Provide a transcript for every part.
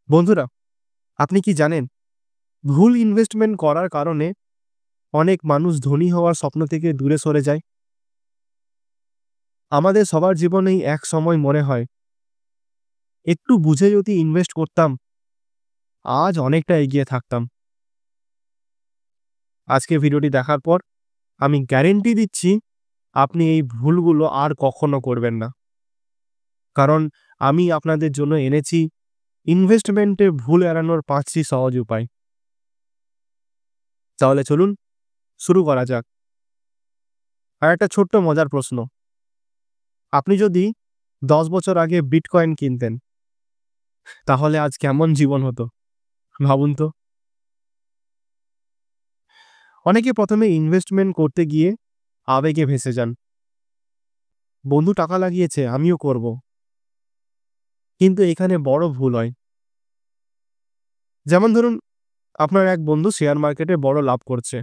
বন্ধুরা, আপনি কি জানেন ভুল ইনভেস্টমেন্ট করার কারণে অনেক মানুষ ধনী হওয়ার স্বপ্ন থেকে দূরে সরে যায়? আমাদের সবার জীবনেই এক সময় মনে হয় একটু বুঝে যদি ইনভেস্ট করতাম আজ অনেকটা এগিয়ে থাকতাম। আজকে ভিডিওটি দেখার পর আমি গ্যারেন্টি দিচ্ছি আপনি এই ভুলগুলো আর কখনো করবেন না। কারণ আমি আপনাদের জন্য এনেছি ইনভেস্টমেন্টে ভুল এড়ানোর ৫টি সহজ উপায়। তাহলে চলুন শুরু করা যাক। আর একটা ছোট্ট মজার প্রশ্ন, আপনি যদি ১০ বছর আগে বিটকয়েন কিনতেন তাহলে আজ কেমন জীবন হতো ভাবুন তো। অনেকে প্রথমে ইনভেস্টমেন্ট করতে গিয়ে আবেগে ভেসে যান, বন্ধু টাকা লাগিয়েছে আমিও করব। কিন্তু এখানে বড় ভুল হয়। যেমন ধরুন, আপনার এক বন্ধু শেয়ার মার্কেটে বড় লাভ করছে,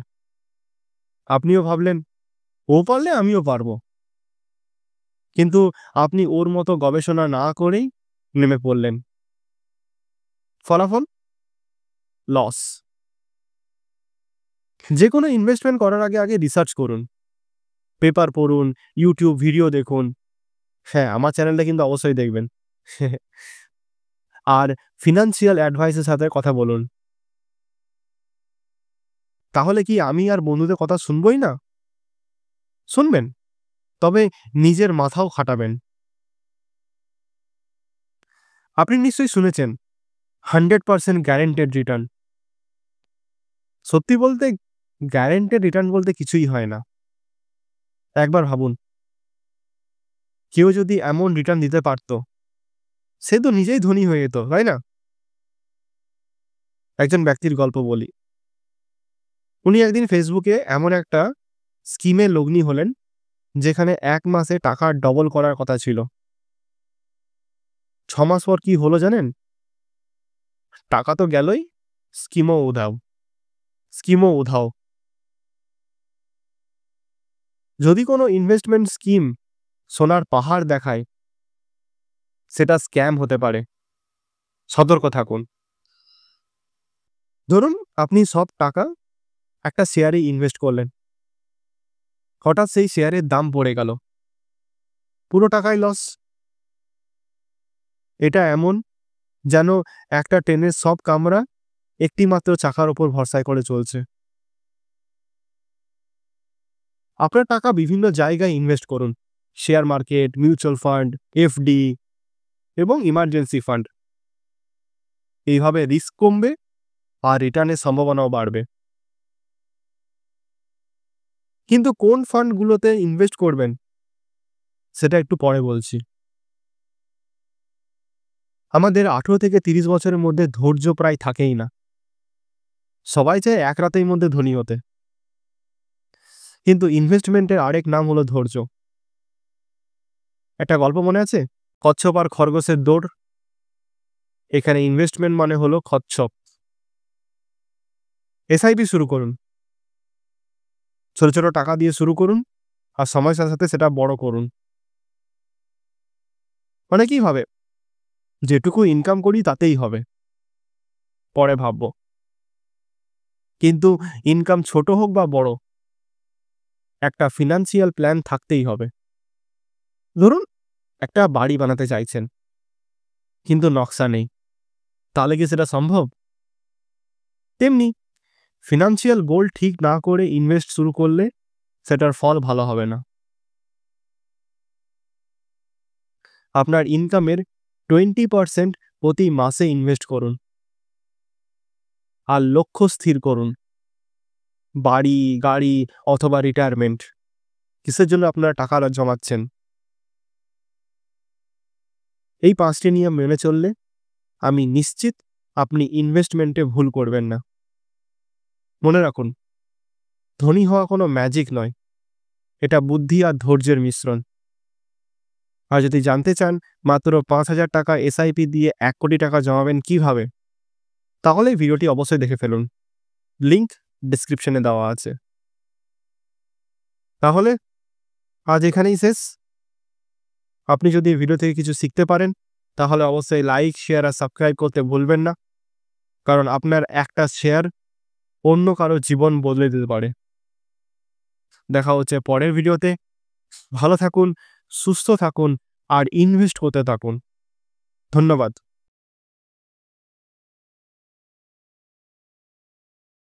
আপনিও ভাবলেন ও পারলে আমিও পারবো। কিন্তু আপনি ওর মতো গবেষণা না করেই নেমে পড়লেন। ফলাফল লস। যে কোনো ইনভেস্টমেন্ট করার আগে আগে রিসার্চ করুন, পেপার পড়ুন, ইউটিউব ভিডিও দেখুন। হ্যাঁ, আমার চ্যানেলটা কিন্তু অবশ্যই দেখবেন। আর ফিনান্সিয়াল অ্যাডভাইসের সাথে কথা বলুন। তাহলে কি আমি আর বন্ধুদের কথা শুনবই না? শুনবেন, তবে নিজের মাথাও খাটাবেন। আপনি নিশ্চয়ই শুনেছেন 100% গ্যারান্টেড রিটার্ন। সত্যি বলতে গ্যারান্টেড রিটার্ন বলতে কিছুই হয় না। একবার ভাবুন, কেউ যদি এমন রিটার্ন দিতে পারত, সে তো নিজেই ধনী হয়ে যেত, তাই না? একজন ব্যক্তির গল্প বলি। উনি একদিন ফেসবুকে এমন একটা স্কিমে লগ্নি হলেন যেখানে ১ মাসে টাকা ডবল করার কথা ছিল। ৬ মাস পর কি হলো জানেন? টাকা তো গেলই, স্কিমও উধাও। স্কিমও উধাও। যদি কোনো ইনভেস্টমেন্ট স্কিম সোনার পাহাড় দেখায়, সেটা স্ক্যাম হতে পারে। সতর্ক থাকুন। ধরুন, আপনি সব টাকা একটা শেয়ারে ইনভেস্ট করলেন। হঠাৎ সেই শেয়ারের দাম পড়ে গেল। পুরো টাকাই লস। এটা এমন যেন একটা ট্রেনের সব কামরা একটি মাত্র চাকার উপর ভরসায় করে চলছে। আপনার টাকা বিভিন্ন জায়গায় ইনভেস্ট করুন। Share market, mutual fund, FD এবং ইমার্জেন্সি ফান্ড। এইভাবে রিস্ক কমবে আর রিটার্নের সম্ভাবনাও বাড়বে। কিন্তু কোন ফান্ডগুলোতে ইনভেস্ট করবেন সেটা একটু পরে বলছি। আমাদের ১৮ থেকে ৩০ বছরের মধ্যে ধৈর্য প্রায় থাকেই না। সবাই চায় এক রাতের মধ্যে ধনী হতে। কিন্তু ইনভেস্টমেন্টের আরেক নাম হলো ধৈর্য। একটা গল্প মনে আছে? কচ্ছপ আর খরগোশের দৌড়। এখানে ইনভেস্টমেন্ট মানে হলো কচ্ছপ। এসআইপি শুরু করুন। ছোট ছোট টাকা দিয়ে শুরু করুন আর সময়ের সাথে সাথে সেটা বড় করুন। অনেকেই ভাবে যেটুকু ইনকাম করি তাতেই হবে, পরে ভাববো। কিন্তু ইনকাম ছোট হোক বা বড়, একটা ফিনান্সিয়াল প্ল্যান থাকতেই হবে। ধরুন, একটা বাড়ি বানাতে চাইছেন কিন্তু নকশা নেই, তাহলে কি সেটা সম্ভব? তেমনি ফিনান্সিয়াল গোল ঠিক না করে ইনভেস্ট শুরু করলে সেটার ফল ভালো হবে না। আপনার ইনকামের 20% প্রতি মাসে ইনভেস্ট করুন আর লক্ষ্য স্থির করুন। বাড়ি, গাড়ি অথবা রিটায়ারমেন্ট, কিসের জন্য আপনারা টাকা জমাচ্ছেন? এই ৫টি নিয়ম মেনে চললে আমি নিশ্চিত আপনি ইনভেস্টমেন্টে ভুল করবেন না। মনে রাখুন, ধনী হওয়া কোনো ম্যাজিক নয়, এটা বুদ্ধি আর ধৈর্যের মিশ্রণ। আর যদি জানতে চান মাত্র ৫,০০০ টাকা এসআইপি দিয়ে ১ কোটি টাকা জমাবেন কিভাবে, তাহলে এই ভিডিওটি অবশ্যই দেখে ফেলুন। লিংক ডেসক্রিপশনে দেওয়া আছে। তাহলে আজ এখানেই শেষ। আপনি যদি এই ভিডিও থেকে কিছু শিখতে পারেন তাহলে অবশ্যই লাইক, শেয়ার আর সাবস্ক্রাইব করতে ভুলবেন না, কারণ আপনার একটা শেয়ার অন্য কারো জীবন বদলে দিতে পারে। দেখা হচ্ছে পরের ভিডিওতে। ভালো থাকুন, সুস্থ থাকুন আর ইনভেস্ট করতে থাকুন। ধন্যবাদ।